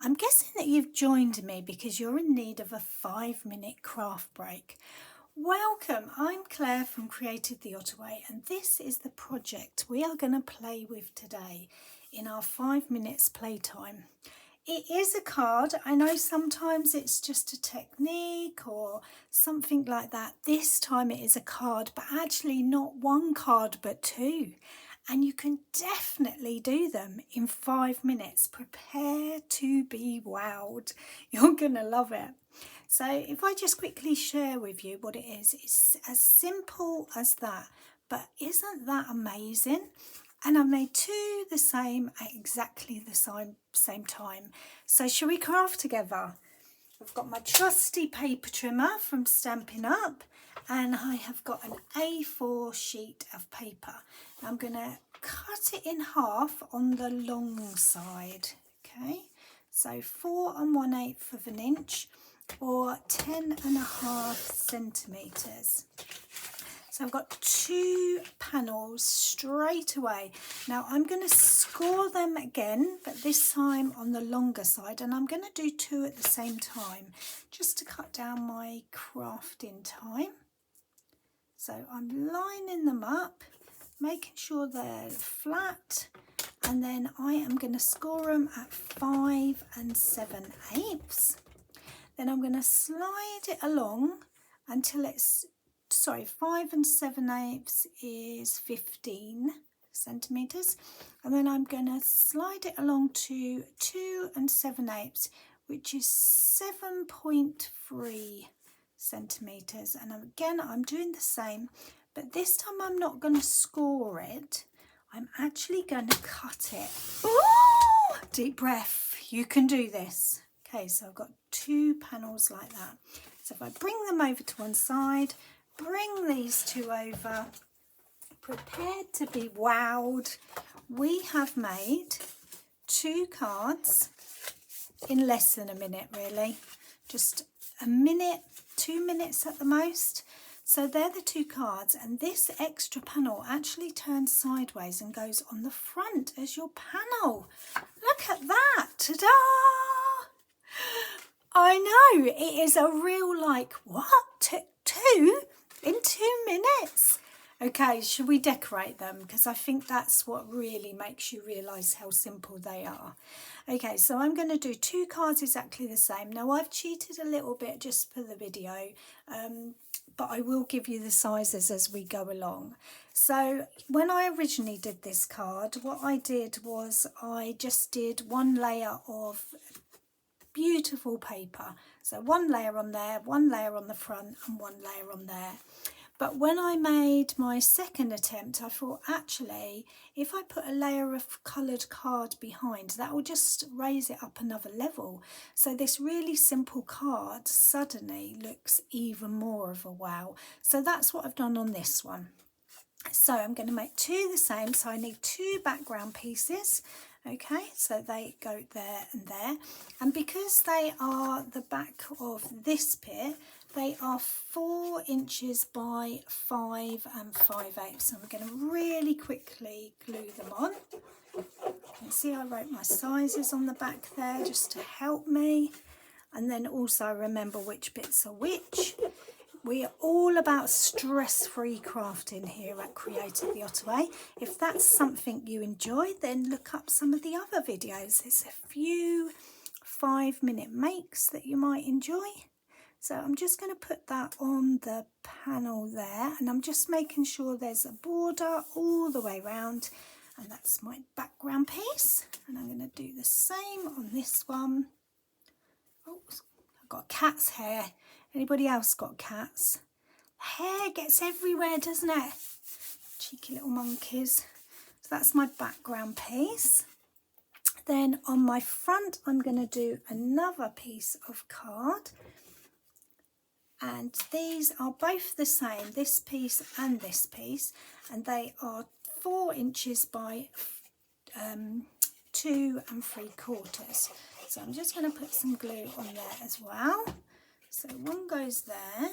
I'm guessing that you've joined me because you're in need of a 5-minute craft break. Welcome, I'm Claire from Created the Ottaway, and this is the project we are going to play with today in our 5 minutes playtime. It is a card. I know sometimes it's just a technique or something like that. This time it is a card, but actually not one card but two. And you can definitely do them in 5 minutes. Prepare to be wowed. You're going to love it. So if I just quickly share with you what it is, it's as simple as that. But isn't that amazing? And I've made two the same at exactly the same time. So shall we craft together? I've got my trusty paper trimmer from Stampin' Up, and I have got an A4 sheet of paper. I'm going to cut it in half on the long side, okay? So 4 1/8 of an inch or 10.5 centimetres. So I've got 2 panels straight away. Now I'm going to score them again, but this time on the longer side, and I'm going to do 2 at the same time just to cut down my crafting time. So I'm lining them up, making sure they're flat, and then I am going to score them at 5 7/8. Then I'm going to slide it along until it's 5 7/8 is 15 centimetres, and then I'm going to slide it along to 2 7/8, which is 7.3 centimetres. And again, I'm doing the same, but this time I'm not going to score it. I'm actually going to cut it. Ooh, deep breath. You can do this. Okay, so I've got 2 panels like that. So if I bring them over to one side, bring these 2 over, prepared to be wowed, we have made 2 cards in less than a minute, really. Just a minute, 2 minutes at the most. So they're the 2 cards, and this extra panel actually turns sideways and goes on the front as your panel. Look at that, ta-da! I know, it is a real what? 2 in 2 minutes? Okay, should we decorate them? Because I think that's what really makes you realise how simple they are. Okay, so I'm going to do 2 cards exactly the same. Now I've cheated a little bit just for the video, but I will give you the sizes as we go along. So when I originally did this card, what I did was I just did 1 layer of beautiful paper. So 1 layer on there, 1 layer on the front, and 1 layer on there. But when I made my second attempt, I thought, actually, if I put a layer of coloured card behind, that will just raise it up another level. So this really simple card suddenly looks even more of a wow. So that's what I've done on this one. So I'm going to make 2 the same. So I need 2 background pieces. Okay, so they go there and there. And because they are the back of this bit, they are 4 inches by 5 5/8. So I'm going to really quickly glue them on. You can see I wrote my sizes on the back there just to help me. And then also remember which bits are which. We are all about stress-free crafting here at Created the Ottaway. If that's something you enjoy, then look up some of the other videos. There's a few 5-minute makes that you might enjoy. So I'm just going to put that on the panel there, and I'm just making sure there's a border all the way around, and that's my background piece. And I'm going to do the same on this one. Oh, I've got cat's hair. Anybody else got cats? Hair gets everywhere, doesn't it? Cheeky little monkeys. So that's my background piece. Then on my front, I'm going to do another piece of card. And these are both the same, this piece and this piece. And they are 4 inches by 2 3/4. So I'm just going to put some glue on there as well. So one goes there,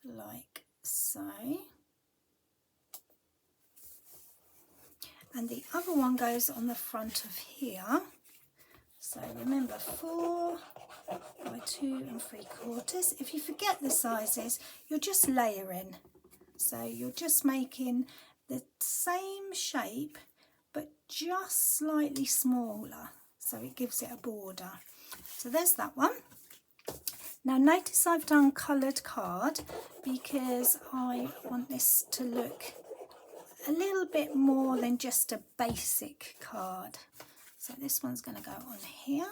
like so, and the other one goes on the front of here, So remember 4 by 2 3/4. If you forget the sizes, you're just layering. So you're just making the same shape, but just slightly smaller. So it gives it a border. So there's that one. Now notice I've done coloured card because I want this to look a little bit more than just a basic card. So this one's going to go on here.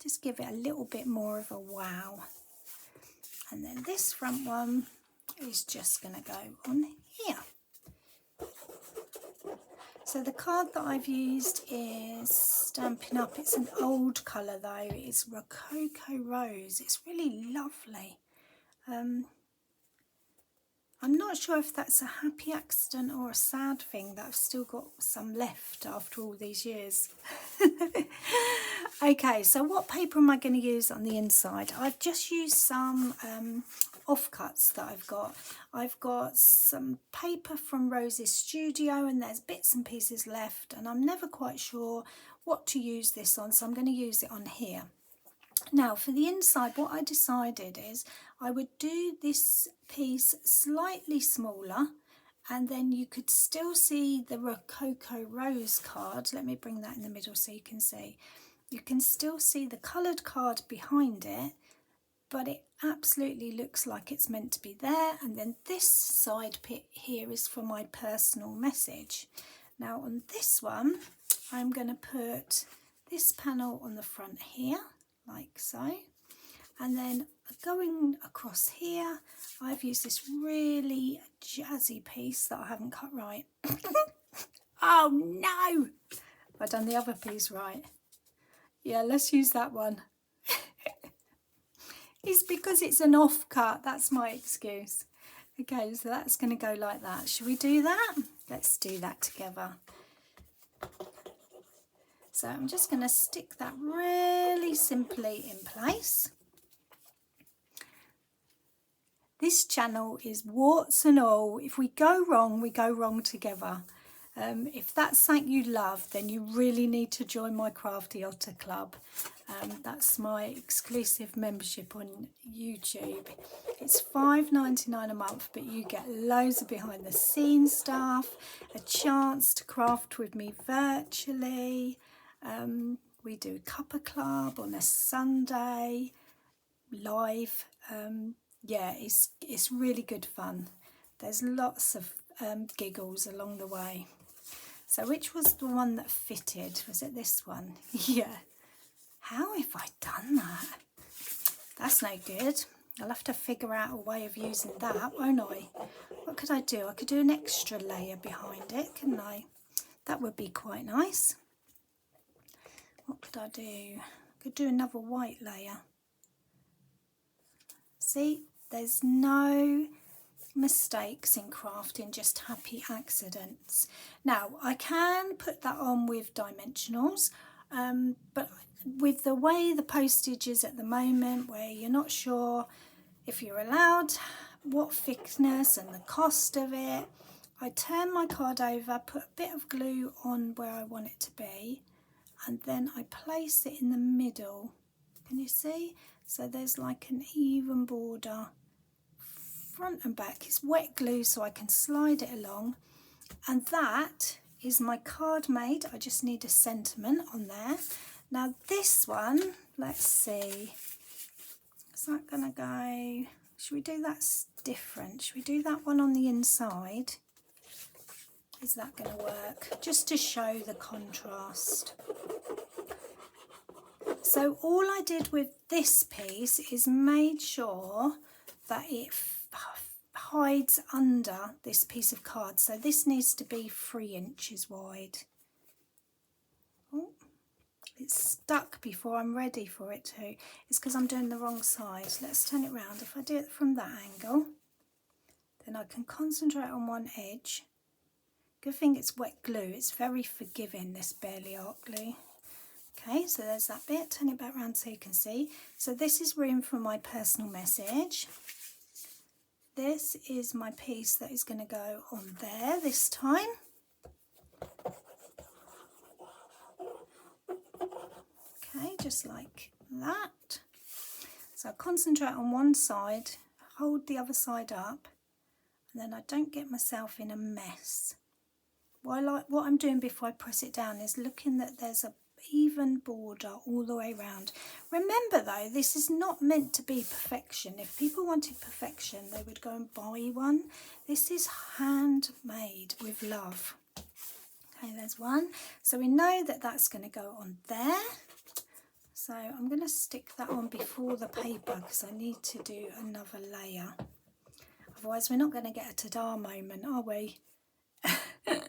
Just give it a little bit more of a wow. And then this front one is just going to go on here. So the card that I've used is Stampin' Up. It's an old colour though. It's Rococo Rose. It's really lovely. I'm not sure if that's a happy accident or a sad thing that I've still got some left after all these years. Okay, so what paper am I going to use on the inside? I've just used some offcuts that I've got. I've got some paper from Rose's Studio and there's bits and pieces left and I'm never quite sure what to use this on, so I'm going to use it on here. Now for the inside, what I decided is I would do this piece slightly smaller and then you could still see the Rococo Rose card. Let me bring that in the middle so you can see. You can still see the coloured card behind it, but it absolutely looks like it's meant to be there. And then this side bit here is for my personal message. Now on this one, I'm going to put this panel on the front here, like so. And then going across here, I've used this really jazzy piece that I haven't cut right. Oh no! Have I done the other piece right? Yeah, let's use that one. It's because it's an off cut, that's my excuse. Okay, so that's going to go like that. Should we do that? Let's do that together. So I'm just going to stick that really simply in place. This channel is warts and all. If we go wrong together. If that's something you love, then you really need to join my Crafty Otter Club. That's my exclusive membership on YouTube. It's $5.99 a month, but you get loads of behind the scenes stuff, a chance to craft with me virtually. We do a cuppa club on a Sunday live. Yeah, it's really good fun. There's lots of giggles along the way. So which was the one that fitted? Was it this one? Yeah. How have I done that? That's no good. I'll have to figure out a way of using that, won't I? What could I do? I could do an extra layer behind it, couldn't I? That would be quite nice. What could I do? I could do another white layer. See, there's no mistakes in crafting, just happy accidents. Now I can put that on with dimensionals, but with the way the postage is at the moment, where you're not sure if you're allowed, what thickness and the cost of it, I turn my card over, put a bit of glue on where I want it to be, and then I place it in the middle. Can you see? So there's like an even border front and back. It's wet glue so I can slide it along, and that is my card made. I just need a sentiment on there. Now this one, let's see, is that gonna go, should we do that different? Should we do that one on the inside? Is that gonna work? Just to show the contrast. So all I did with this piece is made sure that it hides under this piece of card. So this needs to be 3 inches wide. Oh, it's stuck before I'm ready for it to. It's because I'm doing the wrong side. Let's turn it round. If I do it from that angle, then I can concentrate on one edge. Good thing it's wet glue. It's very forgiving, this Barely Art glue. Okay, so there's that bit. Turn it back round so you can see. So this is room for my personal message. This is my piece that is going to go on there this time. just like that. So I concentrate on one side, hold the other side up, and then I don't get myself in a mess. What I'm doing before I press it down is looking that there's a even border all the way around. Remember though, this is not meant to be perfection. If people wanted perfection, they would go and buy one. This is handmade with love. Okay, there's one. So we know that that's going to go on there. So I'm going to stick that on before the paper because I need to do another layer. Otherwise we're not going to get a ta-da moment, are we? So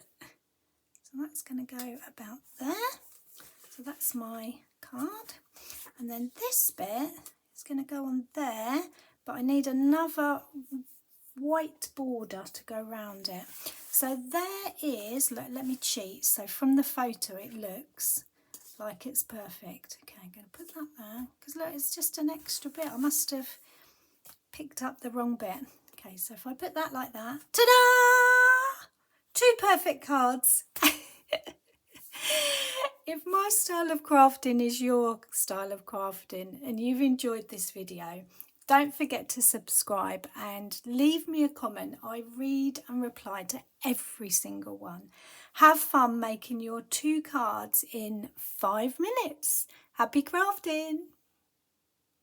that's going to go about there. So that's my card. And then this bit is going to go on there, but I need another white border to go around it. So there is, let me cheat. So from the photo it looks like it's perfect. Okay, I'm going to put that there because look, it's just an extra bit. I must have picked up the wrong bit. Okay, so if I put that like that, ta-da! 2 perfect cards. If my style of crafting is your style of crafting and you've enjoyed this video, don't forget to subscribe and leave me a comment. I read and reply to every single one. Have fun making your 2 cards in 5 minutes. Happy crafting!